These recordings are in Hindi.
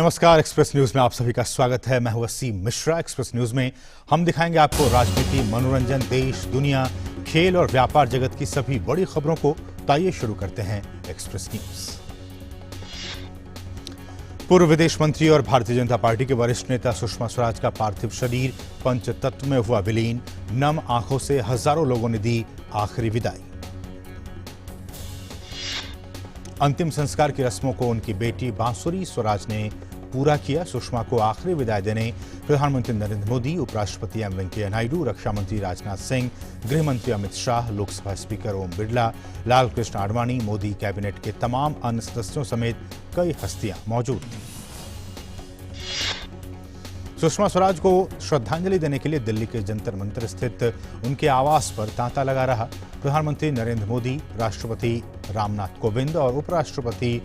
नमस्कार, एक्सप्रेस न्यूज में आप सभी का स्वागत है। मैं हूं वसीम मिश्रा। एक्सप्रेस न्यूज में हम दिखाएंगे आपको राजनीति, मनोरंजन, देश, दुनिया, खेल और व्यापार जगत की सभी बड़ी खबरों को। तो आइए शुरू करते हैं एक्सप्रेस न्यूज। पूर्व विदेश मंत्री और भारतीय जनता पार्टी के वरिष्ठ नेता सुषमा स्वराज का पार्थिव शरीर पंचतत्व में हुआ विलीन। नम आंखों से हजारों लोगों ने दी आखिरी विदाई। अंतिम संस्कार की रस्मों को उनकी बेटी बांसुरी स्वराज ने पूरा किया। सुषमा को आखिरी विदाई देने प्रधानमंत्री नरेंद्र मोदी, उपराष्ट्रपति एम वेंकैया नायडू, रक्षा मंत्री राजनाथ सिंह, गृह मंत्री अमित शाह, लोकसभा स्पीकर ओम बिरला, लालकृष्ण आडवाणी, मोदी कैबिनेट के तमाम अन्य सदस्यों समेत कई हस्तियां मौजूद थीं। सुषमा स्वराज को श्रद्धांजलि देने के लिए दिल्ली के जंतर मंतर स्थित उनके आवास पर तांता लगा रहा। प्रधानमंत्री नरेंद्र मोदी, राष्ट्रपति रामनाथ कोविंद और उपराष्ट्रपति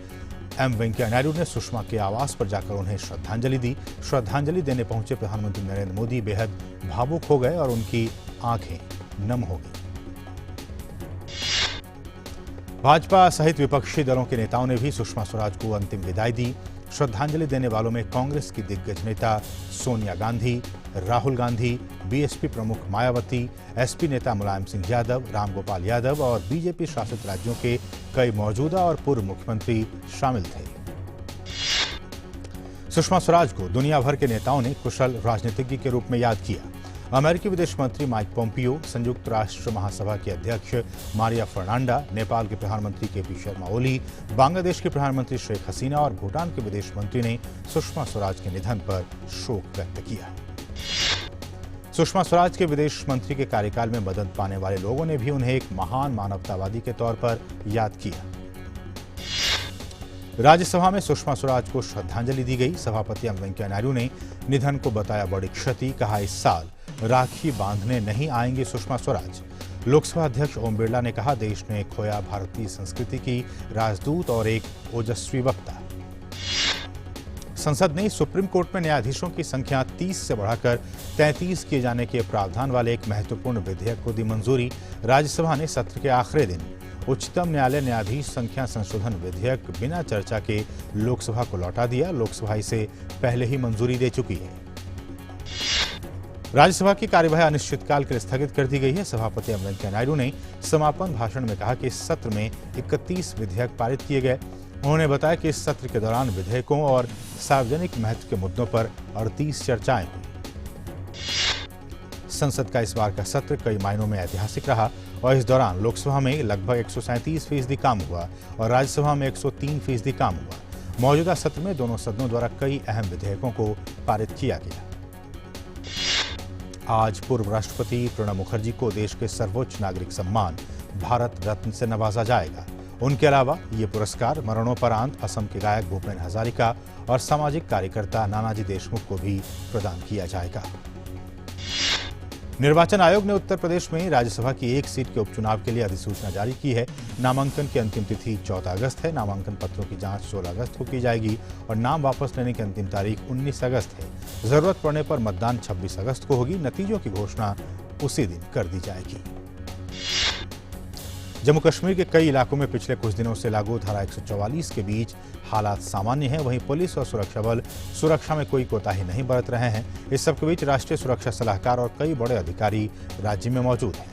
एम वेंकैया नायडू ने सुषमा के आवास पर जाकर उन्हें श्रद्धांजलि दी। श्रद्धांजलि देने पहुंचे प्रधानमंत्री नरेंद्र मोदी बेहद भावुक हो गए और उनकी आंखें नम हो गई। भाजपा सहित विपक्षी दलों के नेताओं ने भी सुषमा स्वराज को अंतिम विदाई दी। श्रद्धांजलि देने वालों में कांग्रेस की दिग्गज नेता सोनिया गांधी, राहुल गांधी, बीएसपी प्रमुख मायावती, एसपी नेता मुलायम सिंह यादव, रामगोपाल यादव और बीजेपी शासित राज्यों के कई मौजूदा और पूर्व मुख्यमंत्री शामिल थे। सुषमा स्वराज को दुनिया भर के नेताओं ने कुशल राजनीतिज्ञ के रूप में याद किया। अमेरिकी विदेश मंत्री माइक पोम्पियो, संयुक्त राष्ट्र महासभा के अध्यक्ष मारिया फर्नांडा, नेपाल के प्रधानमंत्री केपी शर्मा ओली, बांग्लादेश के प्रधानमंत्री शेख हसीना और भूटान के विदेश मंत्री ने सुषमा स्वराज के निधन पर शोक व्यक्त किया। सुषमा स्वराज के विदेश मंत्री के कार्यकाल में मदद पाने वाले लोगों ने भी उन्हें एक महान मानवतावादी के तौर पर याद किया। राज्यसभा में सुषमा स्वराज को श्रद्धांजलि दी गई। सभापति एम वेंकैया नायडू ने निधन को बताया बड़ी क्षति। कहा, इस साल राखी बांधने नहीं आएंगे सुषमा स्वराज। लोकसभा अध्यक्ष ओम बिरला ने कहा, देश ने खोया भारतीय संस्कृति की राजदूत और एक ओजस्वी वक्ता। संसद ने सुप्रीम कोर्ट में न्यायाधीशों की संख्या 30 से बढ़ाकर 33 किए जाने के प्रावधान वाले एक महत्वपूर्ण विधेयक को दी मंजूरी। राज्यसभा ने सत्र के आखिरी दिन उच्चतम न्यायालय न्यायाधीश संख्या संशोधन विधेयक बिना चर्चा के लोकसभा को लौटा दिया। लोकसभा इसे पहले ही मंजूरी दे चुकी है। राज्यसभा की कार्यवाही अनिश्चितकाल के लिए स्थगित कर दी गई है। सभापति एम वेंकैया नायडू ने समापन भाषण में कहा कि इस सत्र में 31 विधेयक पारित किए गए। उन्होंने बताया कि इस सत्र के दौरान विधेयकों और सार्वजनिक महत्व के मुद्दों पर 38 चर्चाएं हुई। संसद का इस बार का सत्र कई मायनों में ऐतिहासिक रहा और इस दौरान लोकसभा में लगभग 137% काम हुआ और राज्यसभा में 103% काम हुआ। मौजूदा सत्र में दोनों सदनों द्वारा कई अहम विधेयकों को पारित किया गया। आज पूर्व राष्ट्रपति प्रणब मुखर्जी को देश के सर्वोच्च नागरिक सम्मान भारत रत्न से नवाजा जाएगा। उनके अलावा ये पुरस्कार मरणोपरांत असम के गायक भूपेन हजारिका और सामाजिक कार्यकर्ता नानाजी देशमुख को भी प्रदान किया जाएगा। निर्वाचन आयोग ने उत्तर प्रदेश में राज्यसभा की एक सीट के उपचुनाव के लिए अधिसूचना जारी की है। नामांकन की अंतिम तिथि 14 अगस्त है। नामांकन पत्रों की जांच 16 अगस्त को की जाएगी और नाम वापस लेने की अंतिम तारीख 19 अगस्त है। जरूरत पड़ने पर मतदान 26 अगस्त को होगी। नतीजों की घोषणा उसी दिन कर दी जाएगी। जम्मू कश्मीर के कई इलाकों में पिछले कुछ दिनों से लागू धारा 144 के बीच हालात सामान्य हैं। वहीं पुलिस और सुरक्षा बल सुरक्षा में कोई कोताही नहीं बरत रहे हैं। इस सबके बीच राष्ट्रीय सुरक्षा सलाहकार और कई बड़े अधिकारी राज्य में मौजूद हैं।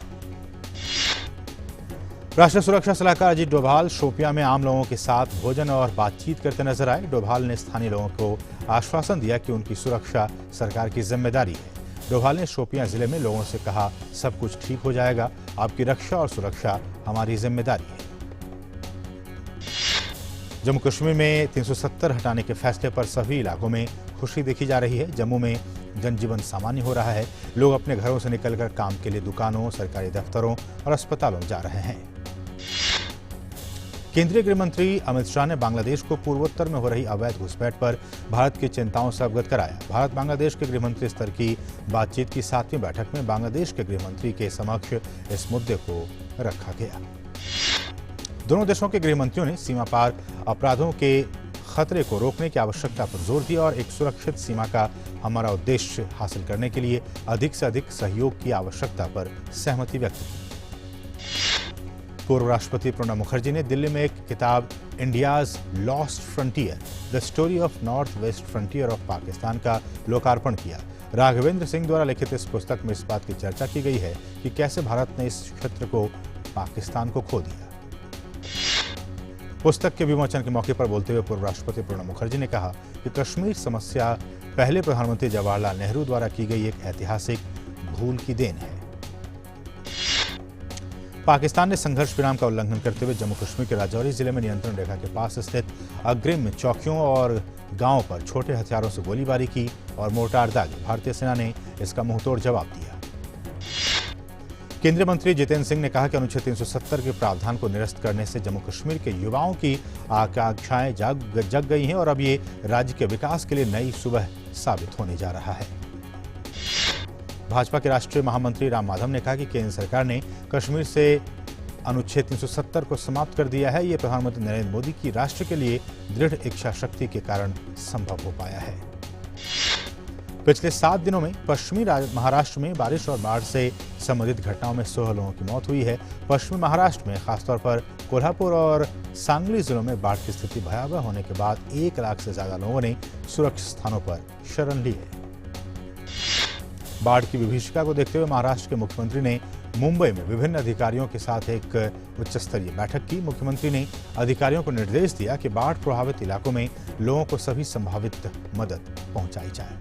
राष्ट्रीय सुरक्षा सलाहकार अजीत डोभाल शोपियां में आम लोगों के साथ भोजन और बातचीत करते नजर आए। डोभाल ने स्थानीय लोगों को आश्वासन दिया कि उनकी सुरक्षा सरकार की जिम्मेदारी है। डोभाल ने शोपियां जिले में लोगों से कहा, सब कुछ ठीक हो जाएगा, आपकी रक्षा और सुरक्षा हमारी जिम्मेदारी है। जम्मू कश्मीर में 370 हटाने के फैसले पर सभी इलाकों में खुशी देखी जा रही है। जम्मू में जनजीवन सामान्य हो रहा है। लोग अपने घरों से निकलकर काम के लिए दुकानों, सरकारी दफ्तरों और अस्पतालों जा रहे हैं। केंद्रीय गृह मंत्री अमित शाह ने बांग्लादेश को पूर्वोत्तर में हो रही अवैध घुसपैठ पर भारत की चिंताओं से अवगत कराया। भारत बांग्लादेश के गृहमंत्री स्तर की बातचीत की 7वीं बैठक में बांग्लादेश के गृहमंत्री के समक्ष इस मुद्दे को रखा गया। दोनों देशों के गृहमंत्रियों ने सीमा पार अपराधों के खतरे को रोकने की आवश्यकता पर जोर दिया और एक सुरक्षित सीमा का हमारा उद्देश्य हासिल करने के लिए अधिक से अधिक सहयोग की आवश्यकता पर सहमति व्यक्त की। पूर्व राष्ट्रपति प्रणब मुखर्जी ने दिल्ली में एक किताब India's lost frontier the story of north west frontier of Pakistan का लोकार्पण किया। राघवेंद्र सिंह द्वारा लिखित इस पुस्तक में इस बात की चर्चा की गई है कि कैसे भारत ने इस क्षेत्र को पाकिस्तान को खो दिया। पुस्तक के विमोचन के मौके पर बोलते हुए पूर्व राष्ट्रपति प्रणब मुखर्जी ने कहा कि कश्मीर समस्या पहले प्रधानमंत्री जवाहरलाल नेहरू द्वारा की गई एक ऐतिहासिक भूल की देन है। पाकिस्तान ने संघर्ष विराम का उल्लंघन करते हुए जम्मू कश्मीर के राजौरी जिले में नियंत्रण रेखा के पास स्थित अग्रिम चौकियों और गांवों पर छोटे हथियारों से गोलीबारी की और मोर्टार दागे। भारतीय सेना ने इसका मुंहतोड़ जवाब दिया। केंद्रीय मंत्री जितेंद्र सिंह ने कहा कि अनुच्छेद 370 के प्रावधान को निरस्त करने से जम्मू कश्मीर के युवाओं की आकांक्षाएं जग गई हैं और अब ये राज्य के विकास के लिए नई सुबह साबित होने जा रहा है। भाजपा के राष्ट्रीय महामंत्री राम माधव ने कहा कि केंद्र सरकार ने कश्मीर से अनुच्छेद 370 को समाप्त कर दिया है। ये प्रधानमंत्री नरेंद्र मोदी की राष्ट्र के लिए दृढ़ इच्छा शक्ति के कारण संभव हो पाया है। पिछले 7 दिनों में पश्चिमी महाराष्ट्र में बारिश और बाढ़ से संबंधित घटनाओं में 16 लोगों की मौत हुई है। पश्चिमी महाराष्ट्र में खासतौर पर कोल्हापुर और सांगली जिलों में बाढ़ की स्थिति भयावह होने के बाद 1 लाख से ज्यादा लोगों ने सुरक्षित स्थानों पर शरण ली है। बाढ़ की विभीषिका को देखते हुए महाराष्ट्र के मुख्यमंत्री ने मुंबई में विभिन्न अधिकारियों के साथ एक उच्च स्तरीय बैठक की। मुख्यमंत्री ने अधिकारियों को निर्देश दिया कि बाढ़ प्रभावित इलाकों में लोगों को सभी संभावित मदद पहुंचाई जाए।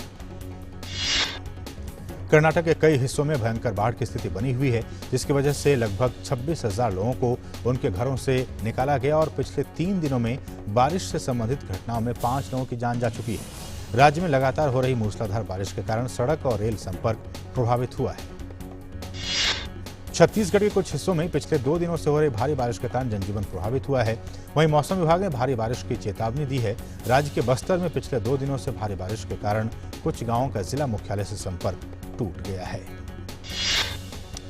कर्नाटक के कई हिस्सों में भयंकर बाढ़ की स्थिति बनी हुई है, जिसकी वजह से लगभग 26,000 लोगों को उनके घरों से निकाला गया और पिछले 3 दिनों में बारिश से संबंधित घटनाओं में 5 लोगों की जान जा चुकी है। राज्य में लगातार हो रही मूसलाधार बारिश के कारण सड़क और रेल संपर्क प्रभावित हुआ है। छत्तीसगढ़ के कुछ हिस्सों में पिछले 2 दिनों से हो रही भारी बारिश के कारण जनजीवन प्रभावित हुआ है। वहीं मौसम विभाग ने भारी बारिश की चेतावनी दी है। राज्य के बस्तर में पिछले 2 दिनों से भारी बारिश के कारण कुछ गांवों का जिला मुख्यालय से संपर्क टूट गया है।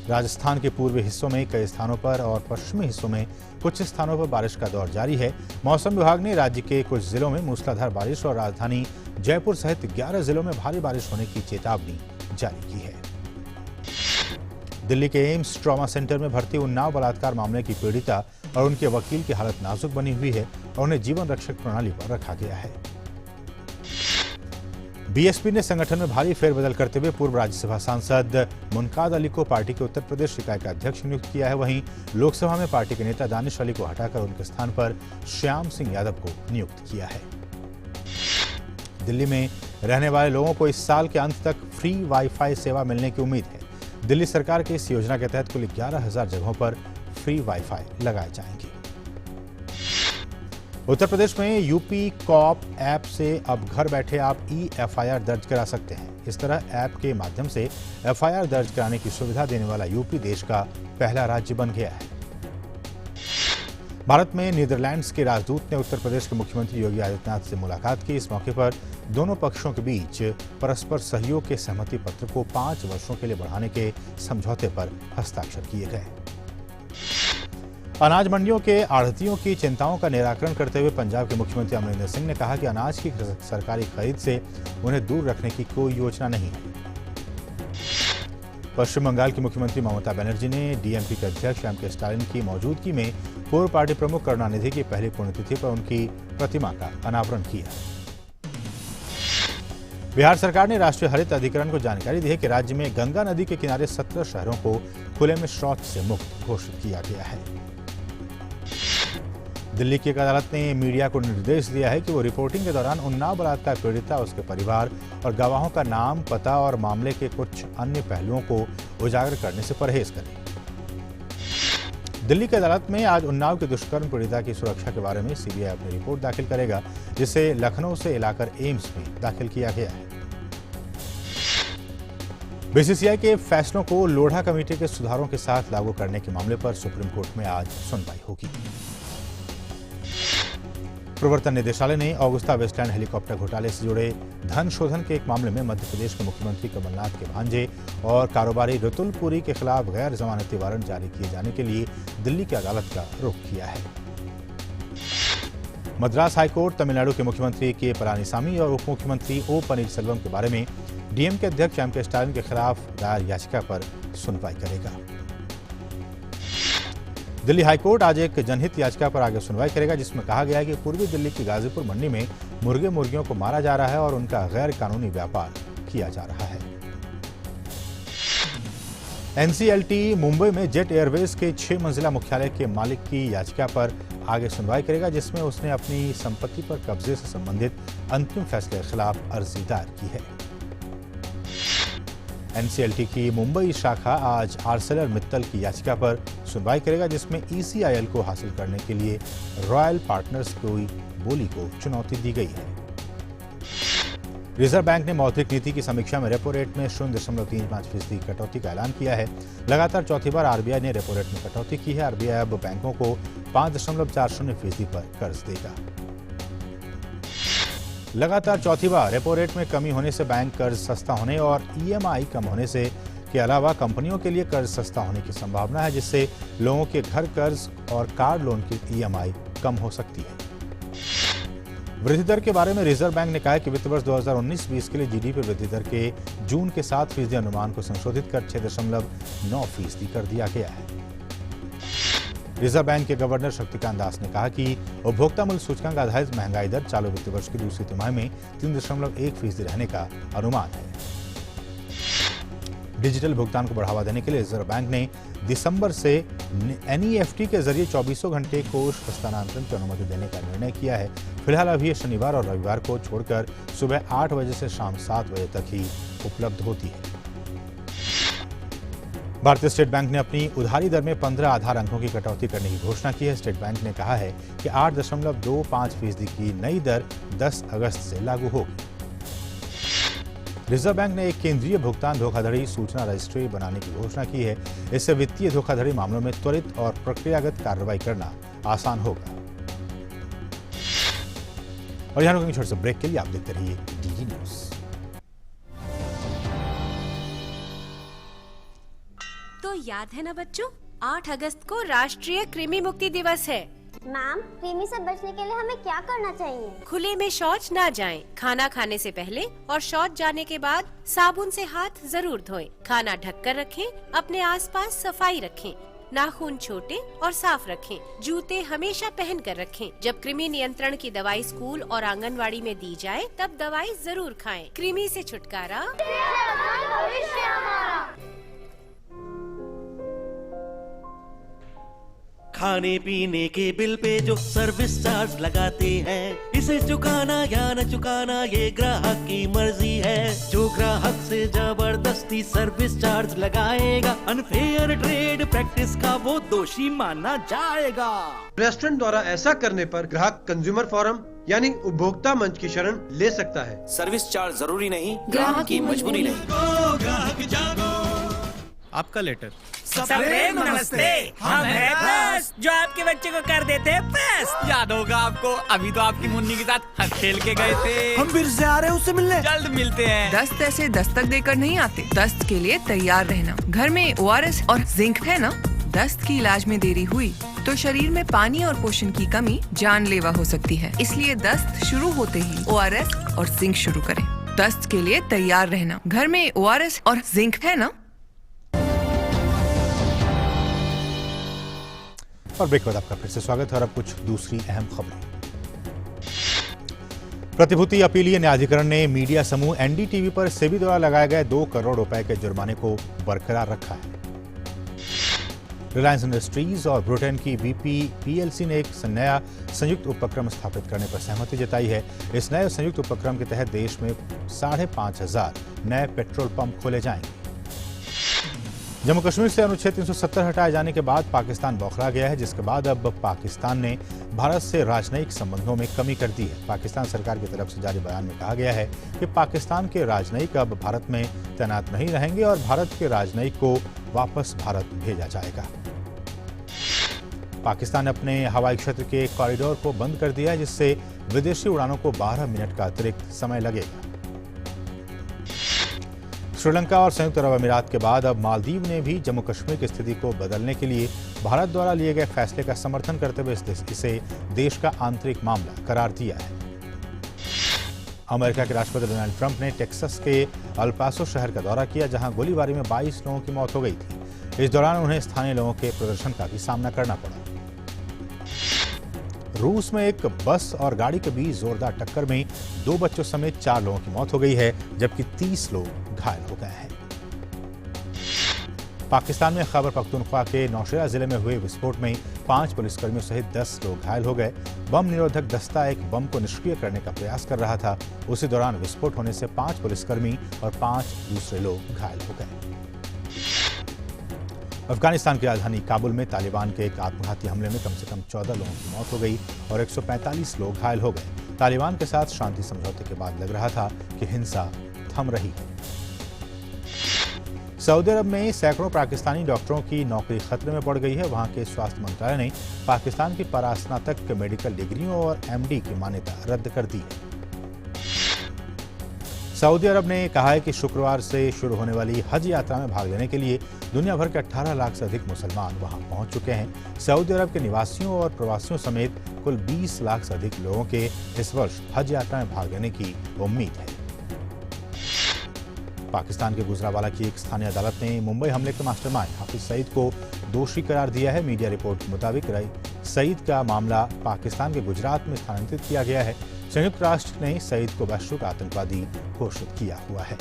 राजस्थान के पूर्वी हिस्सों में कई स्थानों पर और पश्चिमी हिस्सों में कुछ स्थानों पर बारिश का दौर जारी है। मौसम विभाग ने राज्य के कुछ जिलों में मूसलाधार बारिश और राजधानी जयपुर सहित 11 जिलों में भारी बारिश होने की चेतावनी जारी की है। दिल्ली के एम्स ट्रॉमा सेंटर में भर्ती उन्नाव बलात्कार मामले की पीड़िता और उनके वकील की हालत नाजुक बनी हुई है और उन्हें जीवन रक्षक प्रणाली पर रखा गया है। बीएसपी ने संगठन में भारी फेरबदल करते हुए पूर्व राज्यसभा सांसद मुनकाद अली को पार्टी के उत्तर प्रदेश इकाई का अध्यक्ष नियुक्त किया है। वहीं लोकसभा में पार्टी के नेता दानिश अली को हटाकर उनके स्थान पर श्याम सिंह यादव को नियुक्त किया है। दिल्ली में रहने वाले लोगों को इस साल के अंत तक फ्री वाईफाई सेवा मिलने की उम्मीद है। दिल्ली सरकार की इस योजना के तहत कुल 11,000 जगहों पर फ्री वाईफाई लगाए जाएंगे। उत्तर प्रदेश में यूपी कॉप ऐप से अब घर बैठे आप ई-एफआईआर दर्ज करा सकते हैं। इस तरह ऐप के माध्यम से एफआईआर दर्ज कराने की सुविधा देने वाला यूपी देश का पहला राज्य बन गया है। भारत में नीदरलैंड्स के राजदूत ने उत्तर प्रदेश के मुख्यमंत्री योगी आदित्यनाथ से मुलाकात की। इस मौके पर दोनों पक्षों के बीच परस्पर सहयोग के सहमति पत्र को 5 वर्षों के लिए बढ़ाने के समझौते पर हस्ताक्षर किए गए। अनाज मंडियों के आढ़तियों की चिंताओं का निराकरण करते हुए पंजाब के मुख्यमंत्री अमरिंदर सिंह ने कहा कि अनाज की सरकारी खरीद से उन्हें दूर रखने की कोई योजना नहीं है। पश्चिम बंगाल की मुख्यमंत्री ममता बनर्जी ने डीएमपी के अध्यक्ष एम के स्टालिन की मौजूदगी में पूर्व पार्टी प्रमुख करुणानिधि की पहली पुण्यतिथि पर उनकी प्रतिमा का अनावरण किया। बिहार सरकार ने राष्ट्रीय हरित अधिकरण को जानकारी दी है कि राज्य में गंगा नदी के किनारे 17 शहरों को खुले में शौच से मुक्त घोषित किया गया है। दिल्ली की एक अदालत ने मीडिया को निर्देश दिया है कि वो रिपोर्टिंग के दौरान उन्नाव बलात्कार पीड़िता, उसके परिवार और गवाहों का नाम, पता और मामले के कुछ अन्य पहलुओं को उजागर करने से परहेज करें। दिल्ली की अदालत में आज उन्नाव के दुष्कर्म पीड़िता की सुरक्षा के बारे में सीबीआई अपनी रिपोर्ट दाखिल करेगा, जिसे लखनऊ से लाकर एम्स में दाखिल किया गया है। बीसीसीआई के फैसलों को लोढ़ा कमेटी के सुधारों के साथ लागू करने के मामले पर सुप्रीम कोर्ट में आज सुनवाई होगी। प्रवर्तन निदेशालय ने ऑगुस्टा वेस्टलैंड हेलीकॉप्टर घोटाले से जुड़े धन शोधन के एक मामले में मध्य प्रदेश के मुख्यमंत्री कमलनाथ के भांजे और कारोबारी रतुल पुरी के खिलाफ गैर जमानती वारंट जारी किए जाने के लिए दिल्ली की अदालत का रुख किया है। मद्रास हाईकोर्ट तमिलनाडु के मुख्यमंत्री के पलानीसामी और उप मुख्यमंत्री ओ पनीरसेल्वम के बारे में डीएमके अध्यक्ष एम के स्टालिन के खिलाफ दायर याचिका पर सुनवाई करेगा। दिल्ली हाईकोर्ट आज एक जनहित याचिका पर आगे सुनवाई करेगा, जिसमें कहा गया है कि पूर्वी दिल्ली की गाजीपुर मंडी में मुर्गियों को मारा जा रहा है और उनका गैर कानूनी व्यापार किया जा रहा है। एनसीएलटी मुंबई में जेट एयरवेज के 6 मंजिला मुख्यालय के मालिक की याचिका पर आगे सुनवाई करेगा, जिसमें उसने अपनी संपत्ति पर कब्जे से संबंधित अंतिम फैसले के खिलाफ अर्जी दायर की है। एनसीएलटी की मुंबई शाखा आज आर्सेलर मित्तल की याचिका पर सुनवाई करेगा, जिसमें ईसीआईएल को हासिल करने के लिए रॉयल पार्टनर्स की बोली को चुनौती दी गई है। रिजर्व बैंक ने मौद्रिक नीति की समीक्षा में रेपो रेट में 0.35% की कटौती का ऐलान किया है। लगातार चौथी बार आरबीआई ने रेपो रेट में कटौती की है। आरबीआई अब बैंकों को 5.40% पर कर्ज देगा। लगातार चौथी बार रेपो रेट में कमी होने से बैंक कर्ज सस्ता होने और ईएमआई कम होने से के अलावा कंपनियों के लिए कर्ज सस्ता होने की संभावना है, जिससे लोगों के घर कर्ज और कार लोन की ईएमआई कम हो सकती है। वृद्धि दर के बारे में रिजर्व बैंक ने कहा है कि वित्त वर्ष 2019-20 के लिए जीडीपी वृद्धि दर के जून के 7% अनुमान को संशोधित कर 6.9% कर दिया गया है। रिजर्व बैंक के गवर्नर शक्तिकांत दास ने कहा कि उपभोक्ता मूल्य सूचकांक आधारित महंगाई दर चालू वित्त वर्ष की दूसरी तिमाही में 3.1% रहने का अनुमान है। डिजिटल भुगतान को बढ़ावा देने के लिए रिजर्व बैंक ने दिसंबर से एनईएफटी के जरिए 24 घंटे कोष हस्तांतरण की अनुमति देने का निर्णय किया है। फिलहाल अभी ये शनिवार और रविवार को छोड़कर सुबह 8 बजे से शाम 7 बजे तक ही उपलब्ध होती है। भारतीय स्टेट बैंक ने अपनी उधारी दर में 15 आधार अंकों की कटौती करने की घोषणा की है। स्टेट बैंक ने कहा है कि 8.25% की नई दर 10 अगस्त से लागू होगी। रिजर्व बैंक ने एक केंद्रीय भुगतान धोखाधड़ी सूचना रजिस्ट्री बनाने की घोषणा की है। इससे वित्तीय धोखाधड़ी मामलों में त्वरित और प्रक्रियागत कार्रवाई करना आसान होगा। और यहाँ रुकेंगे छोटे से ब्रेक के लिए। आप देखते रहिए डीडी न्यूज। तो याद है ना बच्चों, 8 अगस्त को राष्ट्रीय कृमि मुक्ति दिवस है। मैम, कृमि से बचने के लिए हमें क्या करना चाहिए? खुले में शौच ना जाएं। खाना खाने से पहले और शौच जाने के बाद साबुन से हाथ जरूर धोएं। खाना ढककर रखें। अपने आसपास सफाई रखें। नाखून छोटे और साफ रखें। जूते हमेशा पहन कर रखें। जब कृमि नियंत्रण की दवाई स्कूल और आंगनवाड़ी में दी जाए, तब दवाई जरूर खाएं। कृमि से छुटकारा खाने पीने के बिल पे जो सर्विस चार्ज लगाते हैं, इसे चुकाना या न चुकाना ये ग्राहक की मर्जी है। जो ग्राहक से जबरदस्ती सर्विस चार्ज लगाएगा, अनफेयर ट्रेड प्रैक्टिस का वो दोषी माना जाएगा। रेस्टोरेंट द्वारा ऐसा करने पर ग्राहक कंज्यूमर फोरम यानी उपभोक्ता मंच की शरण ले सकता है। सर्विस चार्ज जरूरी नहीं, ग्राहक की मजबूरी नहीं। आपका लेटर। प्रेम नमस्ते, हम हैं प्लस, जो आपके बच्चे को कर देते हैं प्लस। याद होगा आपको, अभी तो आपकी मुन्नी के साथ हंस खेल के गए थे। हम फिर से आ रहे हैं उससे मिलने। जल्द मिलते हैं। दस्त ऐसे दस्तक देकर नहीं आते। दस्त के लिए तैयार रहना। घर में ORS और जिंक है ना। दस्त की इलाज में देरी हुई तो शरीर में पानी और पोषण की कमी जानलेवा हो सकती है। इसलिए दस्त शुरू होते ही ORS और जिंक शुरू करें। दस्त के लिए तैयार रहना। घर में ORS और जिंक है ना। और ब्रेक के बाद आपका फिर से स्वागत है। और अब कुछ दूसरी अहम खबरें। प्रतिभूति अपीलीय न्यायाधिकरण ने मीडिया समूह एनडीटीवी पर सेबी द्वारा लगाए गए 2 करोड़ रुपए के जुर्माने को बरकरार रखा है। रिलायंस इंडस्ट्रीज और ब्रिटेन की BP PLC ने एक नया संयुक्त उपक्रम स्थापित करने पर सहमति जताई है। इस नए संयुक्त उपक्रम के तहत देश में 5,500 नए पेट्रोल पंप खोले जाएंगे। जम्मू कश्मीर से अनुच्छेद 370 हटाए जाने के बाद पाकिस्तान बौखला गया है, जिसके बाद अब पाकिस्तान ने भारत से राजनयिक संबंधों में कमी कर दी है। पाकिस्तान सरकार की तरफ से जारी बयान में कहा गया है कि पाकिस्तान के राजनयिक अब भारत में तैनात नहीं रहेंगे और भारत के राजनयिक को वापस भारत भेजा जाएगा। पाकिस्तान ने अपने हवाई क्षेत्र के कॉरिडोर को बंद कर दिया है, जिससे विदेशी उड़ानों को 12 मिनट का अतिरिक्त समय लगेगा। श्रीलंका और संयुक्त अरब अमीरात के बाद अब मालदीव ने भी जम्मू कश्मीर की स्थिति को बदलने के लिए भारत द्वारा लिए गए फैसले का समर्थन करते हुए इसे देश का आंतरिक मामला करार दिया है। अमेरिका के राष्ट्रपति डोनाल्ड ट्रंप ने टेक्सास के अल पासो शहर का दौरा किया, जहां गोलीबारी में 22 लोगों की मौत हो गई थी। इस दौरान उन्हें स्थानीय लोगों के प्रदर्शन का भी सामना करना पड़ा। रूस में एक बस और गाड़ी के बीच जोरदार टक्कर में 2 बच्चों समेत 4 लोगों की मौत हो गई है, जबकि 30 लोग घायल हो गए हैं। पाकिस्तान में खैबर पख्तूनख्वा के नौशेरा जिले में हुए विस्फोट में 5 पुलिसकर्मियों सहित 10 लोग घायल हो गए। बम निरोधक दस्ता एक बम को निष्क्रिय करने का प्रयास कर रहा था। उसी दौरान विस्फोट होने से 5 पुलिसकर्मी और 5 दूसरे लोग घायल हो गए। अफगानिस्तान की राजधानी काबुल में तालिबान के एक आत्मघाती हमले में कम से कम 14 लोगों की मौत हो गई और 145 लोग घायल हो गए। तालिबान के साथ शांति समझौते के बाद लग रहा था कि हिंसा थम रही है। सऊदी अरब में सैकड़ों पाकिस्तानी डॉक्टरों की नौकरी खतरे में पड़ गई है। वहां के स्वास्थ्य मंत्रालय ने पाकिस्तान की परास्नातक मेडिकल डिग्रियों और एमडी की मान्यता रद्द कर दी है। सऊदी अरब ने कहा है कि शुक्रवार से शुरू होने वाली हज यात्रा में भाग लेने के लिए दुनिया भर के 18 लाख से अधिक मुसलमान वहां पहुंच चुके हैं। सऊदी अरब के निवासियों और प्रवासियों समेत कुल 20 लाख से अधिक लोगों के इस वर्ष हज यात्रा में भाग लेने की उम्मीद है। पाकिस्तान के गुजरावाला की एक स्थानीय अदालत ने मुंबई हमले के मास्टरमाइंड हाफिज सईद को दोषी करार दिया है। मीडिया रिपोर्ट के मुताबिक सईद का मामला पाकिस्तान के गुजरात में स्थानांतरित किया गया है। संयुक्त राष्ट्र ने सईद को वैश्विक आतंकवादी घोषित किया हुआ है।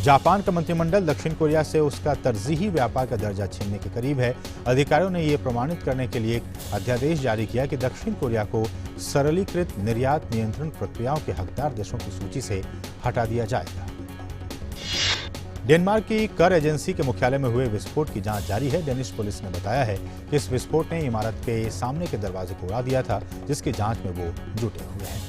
जापान का मंत्रिमंडल दक्षिण कोरिया से उसका तरजीही व्यापार का दर्जा छीनने के करीब है। अधिकारियों ने यह प्रमाणित करने के लिए एक अध्यादेश जारी किया कि दक्षिण कोरिया को सरलीकृत निर्यात नियंत्रण प्रक्रियाओं के हकदार देशों की सूची से हटा दिया जाएगा। डेनमार्क की कर एजेंसी के मुख्यालय में हुए विस्फोट की जांच जारी है। डेनिश पुलिस ने बताया है कि इस विस्फोट ने इमारत के सामने के दरवाजे को उड़ा दिया था, जिसकी जांच में वो जुटे हुए हैं।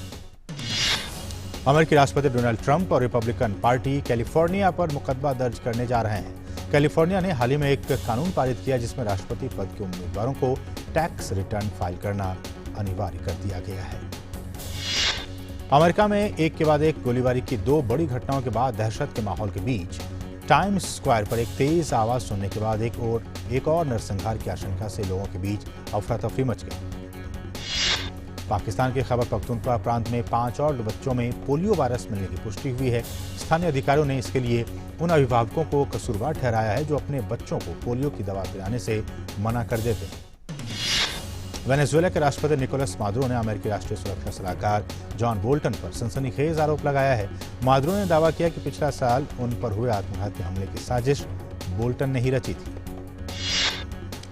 अमेरिकी राष्ट्रपति डोनाल्ड ट्रंप और रिपब्लिकन पार्टी कैलिफोर्निया पर मुकदमा दर्ज करने जा रहे हैं। कैलिफोर्निया ने हाल ही में एक कानून पारित किया जिसमें राष्ट्रपति पद के उम्मीदवारों को टैक्स रिटर्न फाइल करना अनिवार्य कर दिया गया है। अमेरिका में एक के बाद एक गोलीबारी की 2 बड़ी घटनाओं के बाद दहशत के माहौल के बीच टाइम्स स्क्वायर पर एक तेज आवाज सुनने के बाद एक और नरसंहार की आशंका से लोगों के बीच अफरा तफरी मच गई। पाकिस्तान के खैबर पख्तूनख्वा प्रांत में 5 और बच्चों में पोलियो वायरस मिलने की पुष्टि हुई है। स्थानीय अधिकारियों ने इसके लिए उन अभिभावकों को कसूरवार ठहराया है जो अपने बच्चों को पोलियो की दवा पिलाने से मना कर देते हैं। वेनेजुएला के राष्ट्रपति निकोलस मादुरो ने अमेरिकी राष्ट्रीय सुरक्षा सलाहकार जॉन बोल्टन पर सनसनीखेज आरोप लगाया है। मादुरो ने दावा किया कि पिछला साल उन पर हुए आत्मघाती हमले की साजिश बोल्टन ने ही रची थी।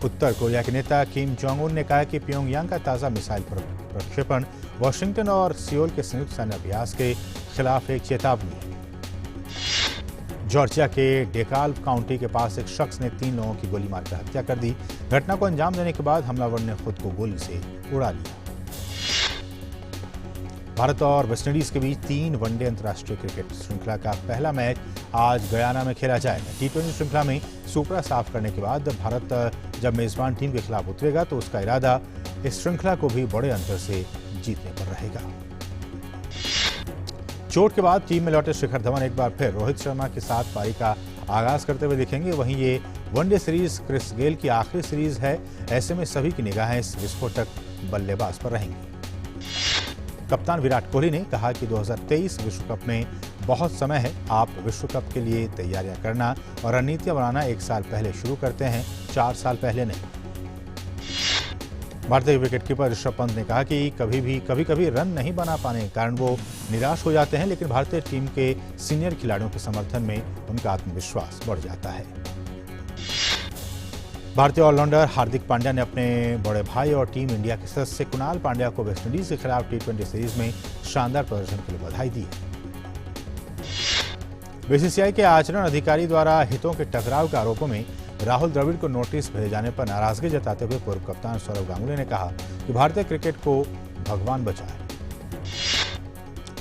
उत्तर कोरिया के नेता किम जोंग उन ने कहा कि प्योंगयांग का ताज़ा मिसाइल प्रक्षेपण वाशिंगटन और सियोल के संयुक्त सैन्य अभ्यास के खिलाफ एक चेतावनी है। जॉर्जिया के डेकाल्व काउंटी के पास एक शख्स ने 3 लोगों की गोली मारकर हत्या कर दी। घटना को अंजाम देने के बाद हमलावर ने खुद को गोली से उड़ा लिया। भारत और वेस्टइंडीज के बीच 3 वनडे अंतर्राष्ट्रीय क्रिकेट श्रृंखला का पहला मैच आज गयाना में खेला जाएगा। T20 श्रृंखला में सुपड़ा साफ करने के बाद भारत जब मेजबान टीम के खिलाफ उतरेगा तो उसका इरादा इस श्रृंखला को भी बड़े अंतर से जीतने पर रहेगा। चोट के बाद टीम में लौटे शिखर धवन एक बार फिर रोहित शर्मा के साथ पारी का आगाज करते हुए दिखेंगे। वहीं ये वनडे सीरीज क्रिस गेल की आखिरी सीरीज है। ऐसे में सभी की निगाहें इस विस्फोटक बल्लेबाज पर रहेंगी। कप्तान विराट कोहली ने कहा कि 2023 विश्व कप में बहुत समय है। आप विश्व कप के लिए तैयारियां करना और रणनीतियां बनाना 1 साल पहले शुरू करते हैं, 4 साल पहले नहीं। भारतीय विकेटकीपर ऋषभ पंत ने कहा कि कभी कभी रन नहीं बना पाने के कारण वो निराश हो जाते हैं, लेकिन भारतीय टीम के सीनियर खिलाड़ियों के समर्थन में उनका आत्मविश्वास बढ़ जाता है। भारतीय ऑलराउंडर हार्दिक पांड्या ने अपने बड़े भाई और टीम इंडिया के सदस्य कुणाल पांड्या को वेस्टइंडीज के खिलाफ T20 सीरीज में शानदार प्रदर्शन के लिए बधाई दी है। बीसीसीआई के आचरण अधिकारी द्वारा हितों के टकराव के आरोपों में राहुल द्रविड़ को नोटिस भेजे जाने पर नाराजगी जताते हुए पूर्व कप्तान सौरव गांगुली ने कहा कि भारतीय क्रिकेट को भगवान बचाए।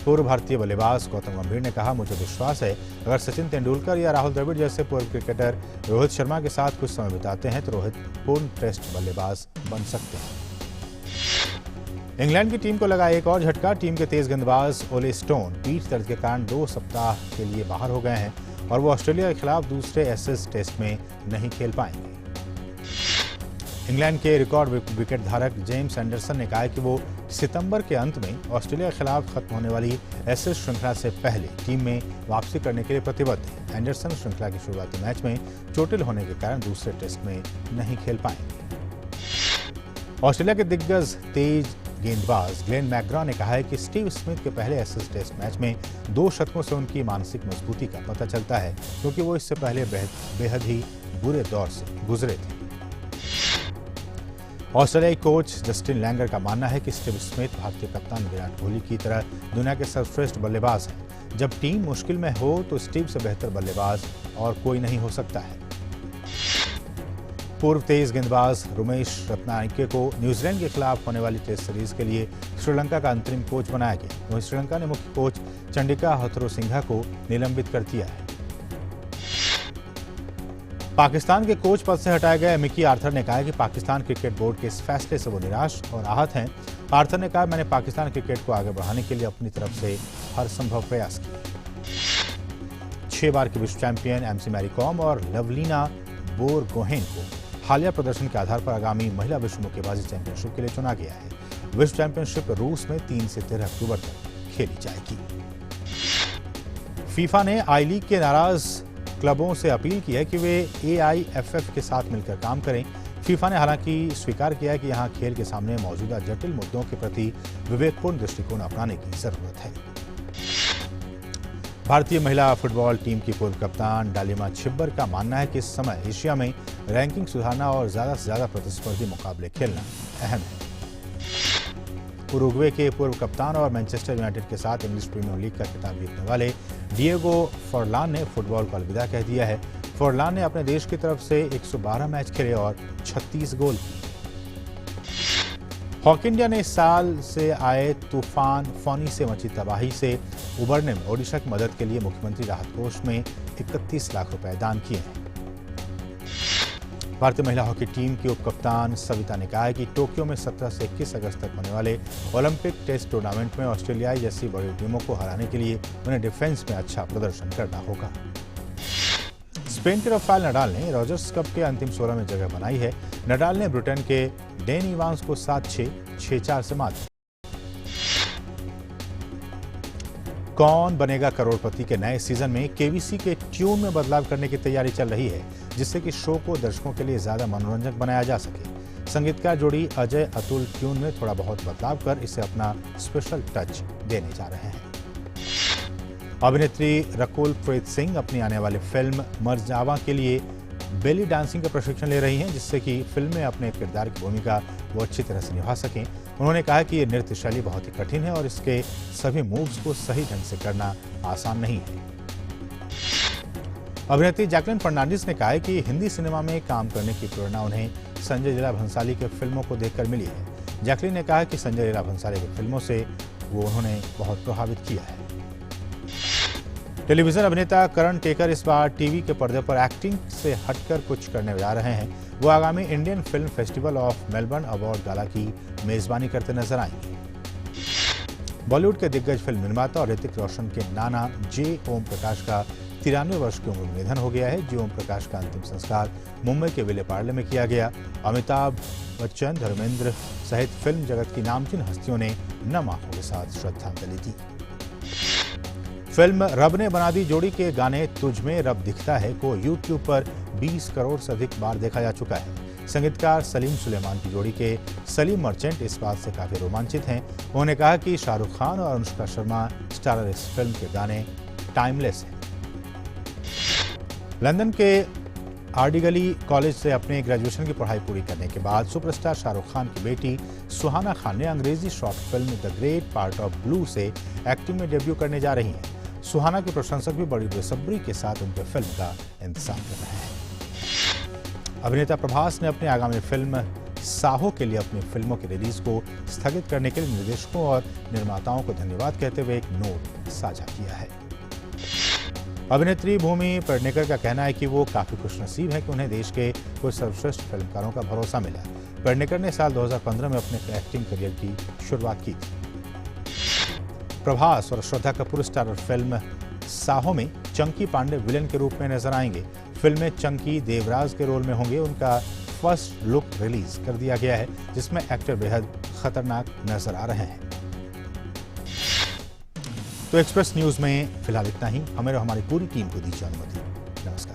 पूर्व भारतीय बल्लेबाज गौतम गंभीर ने कहा, मुझे विश्वास है अगर सचिन तेंदुलकर या राहुल द्रविड़ जैसे पूर्व क्रिकेटर रोहित शर्मा के साथ कुछ समय बिताते हैं तो रोहित पूर्ण टेस्ट बल्लेबाज बन सकते हैं। इंग्लैंड की टीम को लगा एक और झटका। टीम के तेज गेंदबाज ओले स्टोन पीठ दर्द के कारण 2 सप्ताह के लिए बाहर हो गए हैं और वो ऑस्ट्रेलिया के खिलाफ दूसरे एशेज टेस्ट में नहीं खेल पाएंगे। इंग्लैंड के रिकॉर्ड विकेट धारक जेम्स एंडरसन ने कहा है कि वो सितंबर के अंत में ऑस्ट्रेलिया के खिलाफ खत्म होने वाली एशेज श्रृंखला से पहले टीम में वापसी करने के लिए प्रतिबद्ध है। एंडरसन श्रृंखला के शुरुआती मैच में चोटिल होने के कारण दूसरे टेस्ट में नहीं खेल पाएंगे। ऑस्ट्रेलिया के दिग्गज तेज गेंदबाज ग्लेन मैकग्रा ने कहा है कि स्टीव स्मिथ के पहले एशेज टेस्ट मैच में 2 शतकों से उनकी मानसिक मजबूती का पता चलता है, क्योंकि वो इससे पहले बेहद ही बुरे दौर से गुजरे थे। ऑस्ट्रेलियाई कोच जस्टिन लैंगर का मानना है कि स्टीव स्मिथ भारतीय कप्तान विराट कोहली की तरह दुनिया के सर्वश्रेष्ठ बल्लेबाज हैं। जब टीम मुश्किल में हो तो स्टीव से बेहतर बल्लेबाज और कोई नहीं हो सकता है। पूर्व तेज गेंदबाज रमेश रत्नायके को न्यूजीलैंड के खिलाफ होने वाली टेस्ट सीरीज के लिए श्रीलंका का अंतरिम कोच बनाया गया। वहीं श्रीलंका ने मुख्य कोच चंडिका हथुरुसिंघा को निलंबित कर दिया है। पाकिस्तान के कोच पद से हटाए गए मिकी आर्थर ने कहा है कि पाकिस्तान क्रिकेट बोर्ड के इस फैसले से वो निराश और आहत हैं। आर्थर ने कहा, मैंने पाकिस्तान क्रिकेट को आगे बढ़ाने के लिए अपनी तरफ से हर संभव प्रयास किया। 6 बार की विश्व चैंपियन एमसी मैरी कॉम और लवलीना बोरगोहेन को हालिया प्रदर्शन के आधार पर आगामी महिला विश्व मुक्केबाजी चैंपियनशिप के लिए चुना गया है। विश्व चैंपियनशिप रूस में 3 से 13 अक्टूबर तक खेली जाएगी। फीफा ने आई लीग के नाराज क्लबों से अपील की है कि वे AIFF के साथ मिलकर काम करें। फीफा ने हालांकि स्वीकार किया है कि यहां खेल के सामने मौजूदा जटिल मुद्दों के प्रति विवेकपूर्ण दृष्टिकोण अपनाने की जरूरत है। भारतीय महिला फुटबॉल टीम की पूर्व कप्तान डालिमा छिब्बर का मानना है कि इस समय एशिया में रैंकिंग सुधारना और ज्यादा से ज्यादा प्रतिस्पर्धी मुकाबले खेलना अहम है। उरुग्वे के पूर्व कप्तान और मैनचेस्टर यूनाइटेड के साथ इंग्लिश प्रीमियर लीग का खिताब जीतने वाले डिएगो फॉरलान ने फुटबॉल को अलविदा कह दिया है। फॉरलान ने अपने देश की तरफ से 112 मैच खेले और 36 गोल किए। हॉकी इंडिया ने इस साल से आए तूफान फौनी से मची तबाही से उबरने में ओडिशा की मदद के लिए मुख्यमंत्री राहत कोष में 31 लाख रुपए दान किए हैं। भारतीय महिला हॉकी टीम की उप कप्तान सविता ने कहा है कि टोक्यो में 17 से 21 अगस्त तक होने वाले ओलंपिक टेस्ट टूर्नामेंट में ऑस्ट्रेलिया जैसी बड़ी टीमों को हराने के लिए उन्हें डिफेंस में अच्छा प्रदर्शन करना होगा। स्पेन के राफेल नडाल ने रॉजर्स कप के अंतिम 16 में जगह बनाई है। नडाल ने ब्रिटेन के डेन इवांस को 7-6, 6-4 से मात दी। कौन बनेगा करोड़पति के नए सीजन में केबीसी के ट्यून में बदलाव करने की तैयारी चल रही है, जिससे कि शो को दर्शकों के लिए ज्यादा मनोरंजक बनाया जा सके। संगीतकार जोड़ी अजय अतुल ट्यून में थोड़ा बहुत बदलाव कर इसे अपना स्पेशल टच देने जा रहे हैं। अभिनेत्री रकुल प्रीत सिंह अपनी आने वाली फिल्म मरजावा के लिए बेली डांसिंग का प्रशिक्षण ले रही हैं, जिससे कि फिल्म में अपने किरदार की भूमिका वो अच्छी तरह से निभा सकें। उन्होंने कहा कि ये नृत्य शैली बहुत ही कठिन है और इसके सभी मूव्स को सही ढंग से करना आसान नहीं है। अभिनेत्री जैकलिन फर्नांडिस ने कहा है कि हिंदी सिनेमा में काम करने की प्रेरणा उन्हें संजय लीला भंसाली के फिल्मों को देखकर मिली है। जैकलिन ने कहा कि संजय लीला भंसाली की फिल्मों से वो उन्होंने बहुत प्रभावित किया है। टेलीविजन अभिनेता करण टेकर इस बार टीवी के पर्दे पर एक्टिंग से हटकर कुछ करने जा रहे हैं। वो आगामी Indian film festival of Melbourne award gala की मेजबानी करते नजर आएंगे। बॉलीवुड के दिग्गज फिल्म निर्माता और ऋतिक रोशन के नाना जे ओम प्रकाश का 93 वर्ष की उम्र में निधन हो गया है। जे ओम प्रकाश का अंतिम संस्कार मुंबई के विले पार्ले में किया गया। अमिताभ बच्चन, धर्मेंद्र सहित फिल्म जगत की नामचीन हस्तियों ने नम आंखों के साथ श्रद्धांजलि दी। फिल्म रब ने बना दी जोड़ी के गाने तुझ में रब दिखता है को YouTube पर 20 करोड़ से अधिक बार देखा जा चुका है। संगीतकार सलीम सुलेमान की जोड़ी के सलीम मर्चेंट इस बात से काफी रोमांचित हैं। उन्होंने कहा कि शाहरुख खान और अनुष्का शर्मा स्टारर इस फिल्म के गाने टाइमलेस हैं। लंदन के आर्डिगली कॉलेज से अपने ग्रेजुएशन की पढ़ाई पूरी करने के बाद सुपरस्टार शाहरुख खान की बेटी सुहाना खान ने अंग्रेजी short film the great part of blue से एक्टिंग में डेब्यू करने जा रही हैं। सुहाना के प्रशंसक भी बड़ी बेसब्री के साथ उनके फिल्म का इंतजार कर रहे हैं। अभिनेता प्रभास ने अपनी आगामी फिल्म साहो के लिए अपनी फिल्मों की रिलीज को स्थगित करने के लिए निर्देशकों और निर्माताओं को धन्यवाद कहते हुए एक नोट साझा किया है। अभिनेत्री भूमि पेडनेकर का कहना है कि वो काफी खुशनसीब है कि उन्हें देश के कुछ सर्वश्रेष्ठ फिल्मकारों का भरोसा मिला। पेडनेकर ने साल 2015 में अपने एक्टिंग करियर की शुरुआत की थी। प्रभास और श्रद्धा कपूर स्टारर फिल्म साहो में चंकी पांडे विलेन के रूप में नजर आएंगे। फिल्म में चंकी देवराज के रोल में होंगे। उनका फर्स्ट लुक रिलीज कर दिया गया है, जिसमें एक्टर बेहद खतरनाक नजर आ रहे हैं। तो एक्सप्रेस न्यूज में फिलहाल इतना ही। हमें और हमारी पूरी टीम को दीजिए अनुमति। नमस्कार।